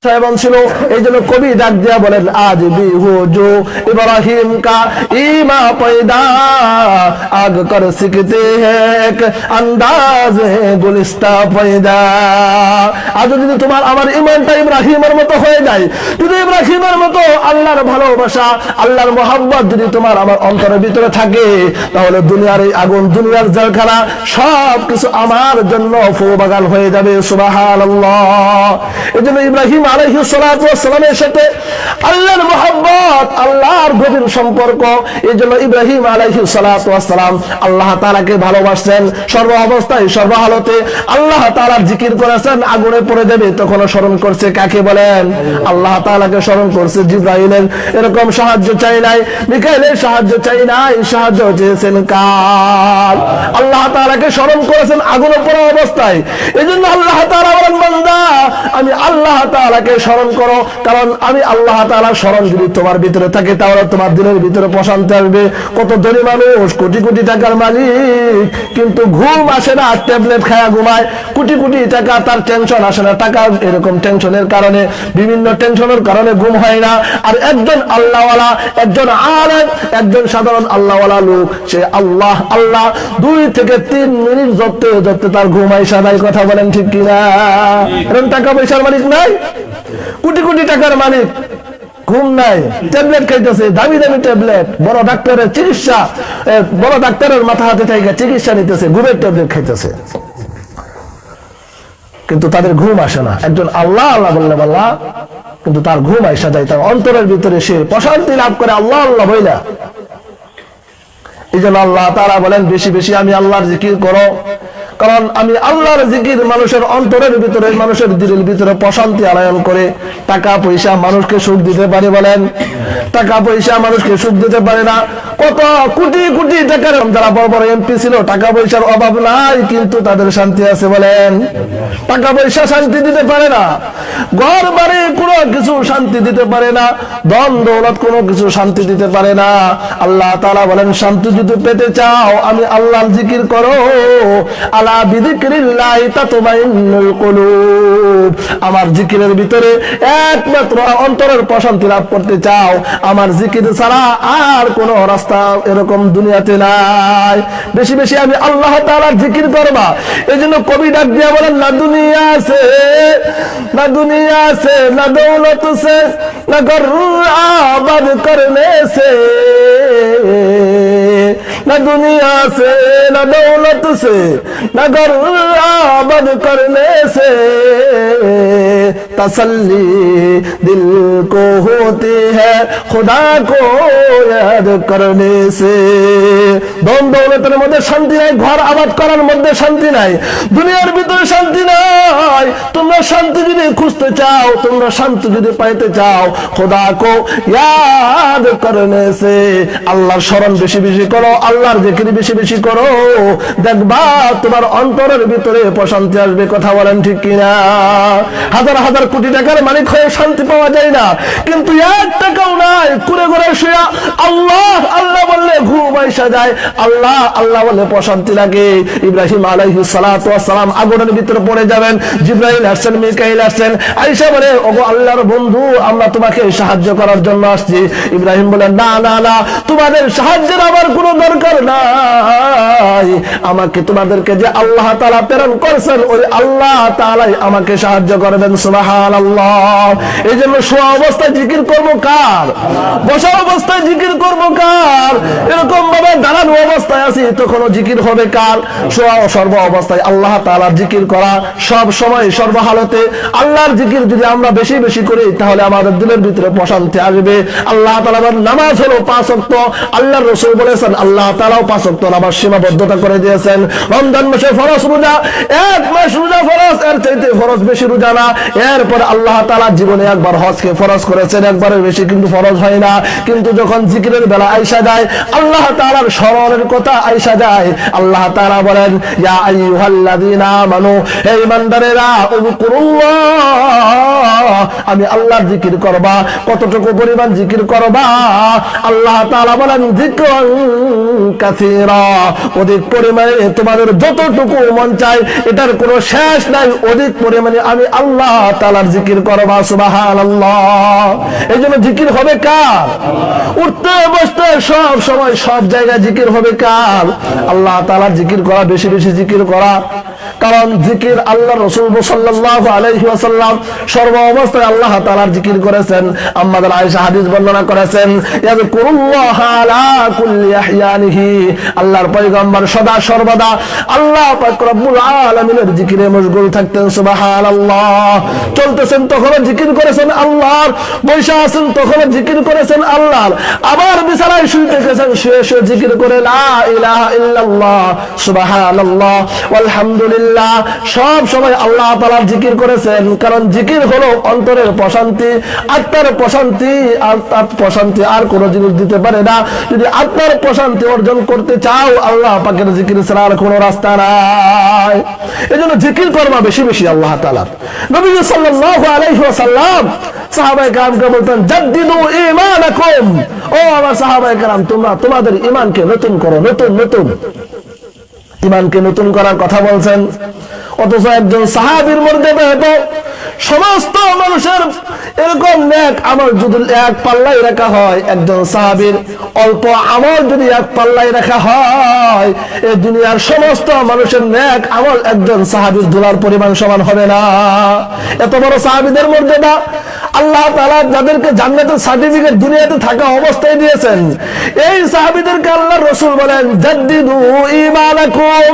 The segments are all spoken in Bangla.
সাহেবান ছিল, এই জন্য কবি ডাক দিয়া বলেন আজ भी हो जो इब्राहिम का ईमा पैदा आग कर सीखते हैं एक अंदाज गुलिस्ता पैदा। আজ যদি তোমার আমার ঈমানটা ইব্রাহিমের মতো হয়ে যায়, যদি ইব্রাহিমের মতো আল্লাহর ভালোবাসা আল্লাহর মহব্বত যদি তোমার আমার অন্তরের ভিতরে থাকে, তাহলে দুনিয়ার এই আগুন দুনিয়ার জেলখানা সব কিছু আমার জন্য ফুল বাগান হয়ে যাবে। সুবহানাল্লাহ। এজন্য ইব্রাহিম আলাইহিস সালাতু ওয়াস সালামের সাথে আল্লাহর মহব্বত আল্লাহর গভীর সম্পর্ক, এজন্য ইব্রাহিম আলাইহিস সালাতু ওয়াস সালাম আল্লাহ তাআলাকে ভালোবাসতেন। সর্ব অবস্থায় সর্ব হালতে আল্লাহ তাআলার জিকির করেছেন। আগুনে পড়ে যাবে তখন স্মরণ করছে কাকে বলেন? আল্লাহ তাআলাকে স্মরণ করছে। জিবরাইলের এরকম সাহায্য চাই নাই, মিকাইলের সাহায্য চাই নাই, সাহায্য চেয়েছেন কার? আল্লাহ তাআলাকে স্মরণ করেছেন আগুনে পড়া অবস্থায়। এজন্য আল্লাহ তাআলা বলেন বান্দা আমি আল্লাহ তাআলাকে স্মরণ করো, কারণ আমি আল্লাহ তাআলার স্মরণ যদি তোমার ভিতরে থাকে তাহলে তোমার দিলের ভিতরে প্রশান্তি আসবে। কত ধনী মানুষ, কোটি কোটি টাকার মালিক, কিন্তু ঘুম আসে না, ট্যাবলেট খায়া ঘুমায়। কোটি কোটি টাকা, তার টেনশন আসে না, টাকা এরকম টেনশনের কারণে, বিভিন্ন টেনশনের কারণে ঘুম হয় না। আর একজন আল্লাহওয়ালা, একজন আলেম, একজন সাধারণ আল্লাহওয়ালা লোক, সে আল্লাহ আল্লাহ 2 থেকে 3 মিনিট যত তার ঘুম হয় সাদাই। কথা বলেন ঠিক কিনা? এরকম টাকা পয়সার মালিক নাই, কোটি কোটি টাকার মালিক, ঘুম নাই, ট্যাবলেট খাইতেছে, দামি দামি ট্যাবলেট, বড় ডাক্তারের চিকিৎসা, বড় ডাক্তারের মাথা হাতে থেকে চিকিৎসা নিতেছে, ঘুমের ট্যাবলেট খাইতেছে, কিন্তু তাদের ঘুম আসে না। একজন আল্লাহ আল্লাহ বললে বল্লা, কিন্তু তার ঘুম আসা যায়, তার অন্তরের ভিতরে সে প্রশান্তি লাভ করে আল্লাহ আল্লাহ বইলা। এই জন্য আল্লাহ তাআলা বলেন বেশি বেশি আমি আল্লাহর জিকির করো, কারণ আমি আল্লাহর জিকির মানুষের অন্তরের ভিতরে, মানুষের দিলের ভিতরে প্রশান্তি আনয়ন করে। টাকা পয়সা মানুষকে সুখ দিতে পারে বলেন? টাকা পয়সা মানুষকে সুখ দিতে পারে না। কত কোটি কোটি টাকার যারা বড় বড় এমপি ছিল, টাকা পয়সার অভাব নাই, কিন্তু তাদের শান্তি আছে বলেন? টাকা পয়সা শান্তি দিতে পারে না, ঘর বাড়ি কোনো কিছু শান্তি দিতে পারে না, ধন দৌলত কোনো কিছু শান্তি দিতে পারে না। আল্লাহ তাআলা বলেন শান্তি যদি পেতে চাও আমি আল্লাহর জিকির করো। আলা বিযিকরিল্লাহি তাতমাইন্নুল কুলুব। আমার জিকিরের ভিতরে একমাত্র অন্তরের প্রশান্তি লাভ করতে চাও, আমার জিকির ছাড়া আর কোনো রাস্তা এরকম দুনিয়াতে নাই। বেশি বেশি আমি আল্লাহ তাআলার জিকির করবা। এজন্য কবি ডাক দিয়া বলেন না দুনিয়া সে, না দুনিয়া সে, না দৌলত সে, না ঘর আবাদ করনে সে, না দুনিয়া সে, না দৌলত সে, ना घर आबाद करने से तसल्ली दिल को होती है खुदा को याद करने से। ধন দৌলতের মধ্যে শান্তি নাই, ঘর আবাদ করার মধ্যে শান্তি নাই, দুনিয়ার ভিতরে শান্তি নাই। তোমরা শান্তি যদি খুঁজতে চাও, তোমরা শান্তি যদি পাইতে চাও, খোদা কো ইয়াদ করনে সে, আল্লাহর স্মরণ বেশি বেশি করো, আল্লাহর জিকির বেশি বেশি করো, দেখবা তোমার অন্তরের ভিতরে প্রশান্তি আসবে। কথা বলেন ঠিক কিনা? হাজার হাজার কোটি টাকার মালিক হয়ে শান্তি পাওয়া যায় না, কিন্তু 1 টাকাও নাই, কুড়ে ঘরে শুয়া আল্লাহ আল্লাহ বললে ঘুম আইসা যায়, আল্লাহ আল্লাহ বললে প্রশান্তি লাগে। ইব্রাহিম আলাইহিস সালাতু ওয়াস সালাম আগুনের ভিতরে পড়ে যাবেন, জিবরাইল আসছেন, মিকাইল আসছেন, আয়েশা বলে ওগো আল্লাহর বন্ধু আমরা তোমাকে সাহায্য করার জন্য আসছি। ইব্রাহিম বলেন না না না, তোমাদের সাহায্যের আমার কোনো দরকার নাই, আমাকে তোমাদেরকে যে আল্লাহ তাআলা প্রেরণ করেছেন ওই আল্লাহ তাআলাই আমাকে সাহায্য করবেন। সুবহানাল্লাহ। এই জন্য শোয়া অবস্থায় জিকির করব কার? বসা অবস্থায় জিকির করব কার? এরকম ভাবে দাঁড়ানো অবস্থায় আছি তখনও জিকির হবে কার? শোয়া সর্ব অবস্থায় আল্লাহ তাআলার জিকির করা, সব সময় সর্ব হালতে আল্লাহর জিকির যদি আমরা বেশি বেশি করি তাহলে আমাদের দিলের ভিতরে প্রশান্তি আসবে। আল্লাহ তাআলার নামাজ হলো 5 ওয়াক্ত। আল্লাহর রাসূল বলেছেন আল্লাহ তাআলাও 5 ওয়াক্ত নামাজ সীমাবদ্ধতা করে দিয়েছেন। রমজান মাসে ফরজ রোজা, 1 মাস রোজা ফরজ, এর চাইতে ফরজ বেশি রোজা না। এরপর আল্লাহ তাআলা জীবনে একবার হজকে ফরজ করেছেন, একবারের বেশি কিন্তু ফরজ হয় না। কিন্তু যখন জিকিরের বেলা আইসা যায়, আল্লাহ তাআলার স্মরণের কথা আইসা যায়, আল্লাহ তাআলা বলেন ইয়া আইয়ুহাল্লাযীনা আমানু, হে ঈমানদারেরা, উযকুরুল্লাহ আমি আল্লাহর জিকির করবা। কতটুকু পরিমাণ জিকির করবা? আল্লাহ তাআলা বলেন যিকরান কাসীরা, অধিক পরিমাণে তোমাদের যতটুকু মন চায়, এটার কোনো শেষ নাই, অধিক পরিমাণে আমি আল্লাহ তাআলার জিকির করবা। সুবহানাল্লাহ। এইজন্য জিকির হবে কার? উঠতে বসতে সব সময় সব জায়গায় জিকির হবে কার? আল্লাহ তাআলার জিকির করা, বেশি বেশি জিকির করা। কারণ জিকির আল্লাহ রাসূল সাল্লাল্লাহু আলাইহি ওয়াসাল্লাম সর্ব অবস্থায় আল্লাহ তাআলার জিকির করেছেন। আম্মাদার আয়েশা হাদিস বর্ণনা করেছেন, ইয়াযকুরুল্লাহ আলা কুল্লি আহইয়ানিহি, আল্লাহর পয়গম্বর সদা সর্বদা আল্লাহ পাক রব্বুল আলামিনের জিকিরে মশগুল থাকতেন। সুবহানাল্লাহ। চলতেছেন তখন জিকির করেছেন আল্লাহর, বসে আছেন তখন জিকির করেছেন আল্লাহর, আবার বিছানায় শুইতে গেছেন, শুয়ে শুয়ে জিকির করে লা ইলাহা ইল্লাল্লাহ সুবহানাল্লাহ আলহামদুলিল্লাহ, সব সময় আল্লাহ তাআলার জিকির করেছেন। কারণ জিকির হলো অন্তরের প্রশান্তি, আত্মার প্রশান্তি। আত্মার প্রশান্তি আর কোন জিনিস দিতে পারে না। যদি আত্মার প্রশান্তি অর্জন করতে চাও, আল্লাহ পাকের জিকির ছাড়া আর কোনো রাস্তা নাই। এজন্য জিকির করবা বেশি বেশি আল্লাহ তাআলা। নবী সাল্লাল্লাহু আলাইহি ওয়াসাল্লাম সাহাবায়ে কেরামকে বলতেন, জাদ্দিদু ঈমানাকুম, ও আমার সাহাবায়ে কেরাম, তোমরা তোমাদের ঈমানকে নতুন করো, নতুন নতুন ঈমানকে নতুন করার কথা বলছেন। অথচ একজন সাহাবীর মর্যাদা হতো সমস্ত মানুষের এরকম নেক আমল যদি এক পাল্লাই রাখা হয়, একজন সাহাবীর অল্প আমল যদি এক পাল্লাই রাখা হয়, এই দুনিয়ার সমস্ত মানুষের নেক আমল একজন সাহাবীর ধুলার পরিমাণ সমান হবে না। এত বড় সাহাবীদের মর্যাদা আল্লাহ তাআলা যাদেরকে জান্নাতের সার্টিফিকেট দুনিয়াতে থাকা অবস্থায় দিয়েছেন, এই সাহাবীদেরকে আল্লাহর রাসূল বলেন, জাদ্দিদু ঈমানাকুম,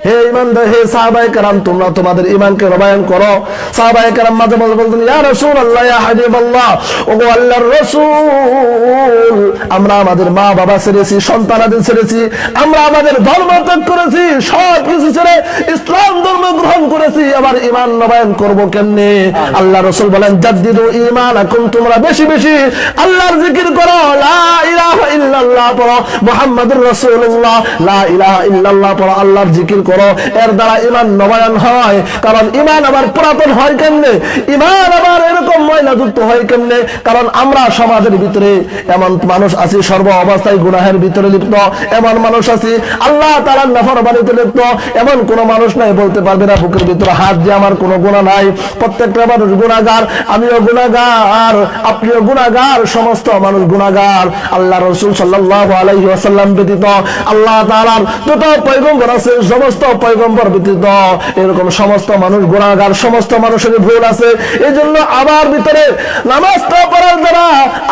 হে ঈমানদার, হে সাহাবায়ে কেরাম, তোমরা তোমাদের ঈমানকে নবায়ন করো। সাহাবায়ে কেরাম মাঝে মাঝে বলতেন, ইয়া রাসূলুল্লাহ, ইয়া হাবিবাল্লাহ, ওগো আল্লাহর রাসূল, আমরা আমাদের মা বাবা ছেড়েছি, সন্তানাদের ছেড়েছি, আমরা আমাদের ধর্ম ত্যাগ করেছি, সব কিছু ছেড়ে ইসলাম ধর্ম গ্রহণ করেছি, আবার ঈমান নবায়ন করব কেমনে? আল্লাহর রাসূল বলেন, জাদ্দিদু ঈমানাকুম, তোমরা বেশি বেশি আল্লাহর জিকির করো, লা ইলাহা ইল্লাল্লাহ পড়ো, মুহাম্মাদুর রাসূলুল্লাহ, লা ইলাহা ইল্লাল্লাহ পড়ো, আল্লাহর জিকির করো। এর দ্বারা ঈমান নবায়ন হয়। কারণ ঈমান আবার পুরাতন হয় কেমনে? ঈমান আবার এরকম ময়লাযুক্ত হয় কেমনে? কারণ আমরা সমাজের ভিতরে এমন মানুষ আছি সর্ব অবস্থায় গুনাহের ভিতরে লিপ্ত, এমন মানুষ আছি আল্লাহ তাআলার নাফরমানিতে লিপ্ত, এমন কোন মানুষ নাই বলতে পারবে না বুকের ভিতরে হাত দিয়ে আমার কোনো গুনাহ নাই। প্রত্যেকটা মানুষ গুনাহগার, আমিও গুনাহগার, আপনিও গুনাহগার, সমস্ত মানুষ গুনাহগার। আল্লাহ রাসূল সাল্লাল্লাহু আলাইহি ওয়াসাল্লাম ব্যতীত আল্লাহ তাআলার যত পয়গম্বর আছে, সমস্ত পয়গম্বর ব্যতীত এরকম সমস্ত মানুষ গুনাহগার, সমস্ত মানুষের ভুল আছে। এই জন্য আমার ভিতরে নামাজ পড়ার দ্বারা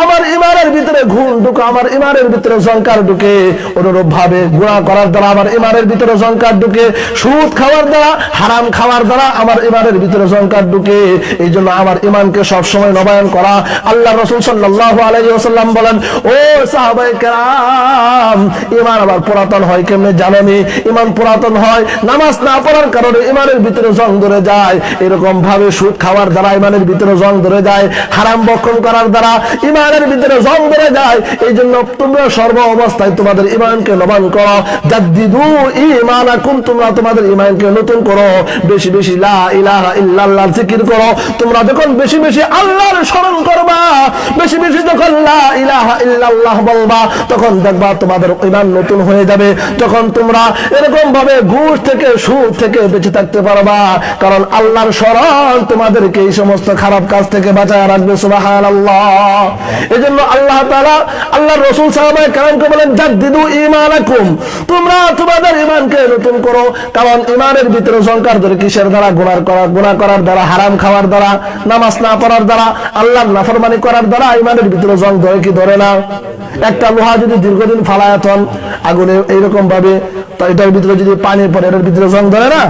আমার ঈমানের ভিতরে ঘুণ ঢুকে, আমার ঈমানের ভিতরে জঙ্কার ঢুকে, অনুরূপ ভাবে গুনাহ করার দ্বারা আমার ঈমানের ভিতরে জঙ্কার ঢুকে, সুদ খাওয়ার দ্বারা, হারাম খাওয়ার দ্বারা আমার ঈমানের ভিতরে জঙ্কার ঢুকে। এই জন্য আমার ঈমানকে সব সময় নবায়ন করা। আল্লাহ রাসূল সাল্লাল্লাহু আলাইহি ওয়াসাল্লাম বলেন, ও সাহাবায়ে কেরাম, ঈমান আবার পুরাতন হয় কেমনে জানেননি? ঈমান পুরাতন হয় নামাজ না পড়ার কারণে, ঈমানের ভিতরে জং ধরে যায়। এরকম ভাবে সুদ খাওয়ার দ্বারা ঈমানের ভিতরে জং ধরে যায়, হারাম ভক্ষণ করার দ্বারা ঈমানের ভিতরে জং ধরে যায়। এই জন্য তোমরা সর্ব অবস্থায় তোমাদের ঈমানকে নবায়ন করো, জাদ্দিদু ঈমানাকুম, তোমরা তোমাদের ঈমানকে নতুন করো, বেশি বেশি লা ইলাহা ইল্লাল্লাহ জিকির করো। তোমরা যখন বেশি বেশি আল্লাহর স্মরণ করবা, বেশি বেশি যখন লা ইলাহা ইল্লাল্লাহ বলবা, তখন দেখবা তোমাদের ঈমান নতুন হয়ে যাবে। যখন তোমরা এরকম ভাবে ঘুষ থেকে, সুদ থেকে বেঁচে থাকতে পারবা, কারণ আল্লাহর স্মরণ তোমাদেরকে এই সমস্ত খারাপ কাজ থেকে বাঁচায় রাখবে। সুবহানাল্লাহ। এজন্য আল্লাহ তাআলা আল্লাহর রাসূল সাহাবায়ে কেরামকে বলেন, জাদ্দিদু ঈমানাকুম, তোমরা তোমাদের ঈমানকে নতুন করো। কারণ ঈমানের ভিতরে জঙ্কার ধরে কিসের দ্বারা? গুনাহ করার দ্বারা, হারাম খাওয়ার দ্বারা, নামাজ না পড়ার দ্বারা, আল্লাহর নাফরমানি করার দ্বারা ঈমানের ভিতরে জং ধরে কি ধরে না? একটা লোহা যদি দীর্ঘদিন ফালায়াতন আগুনে এইরকম ভাবে, তো এটার ভিতরে যদি পানি পড়ে, এটার ভিতরে জং ধরে না?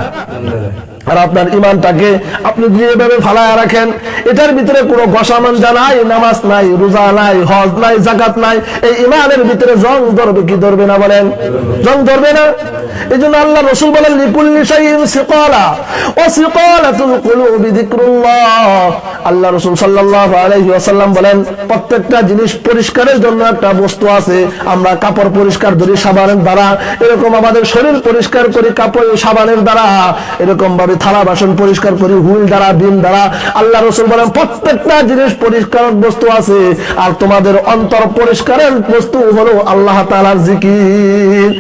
আর আপনার ঈমানটাকে আপনি যেভাবে ফালায়া রাখেন, এটার ভিতরে কোনো গোসামানজা নাই, নামাজ নাই, রোজা নাই, হজ নাই, যাকাত নাই, এই ঈমানের ভিতরে জং ধরবে কি ধরবে না? বলেন, জং ধরবে না? এজন্য আল্লাহ রাসূল বলেন, লিকুল্লি শাইইন সিকালা ওয়া সিকালাতুল কুলুবি যিকরুল্লাহ। আল্লাহ রাসূল সাল্লাল্লাহু আলাইহি ওয়াসাল্লাম বলেন, প্রত্যেকটা জিনিস পরিষ্কারের জন্য একটা বস্তু আছে। আমরা কাপড় পরিষ্কার করি সাবানের দ্বারা, এরকম আমাদের শরীর পরিষ্কার করি কাপড় সাবানের দ্বারা। এরকম ভাবে থালা বাসন পরিষ্কার করি হুইল দ্বারা, বিম দ্বারা। আল্লাহ রাসূল বলেন প্রত্যেকটা জিনিস পরিষ্কার বস্তু আছে, আর তোমাদের অন্তর পরিষ্কারের বস্তু হলো আল্লাহ তাআলার জিকির।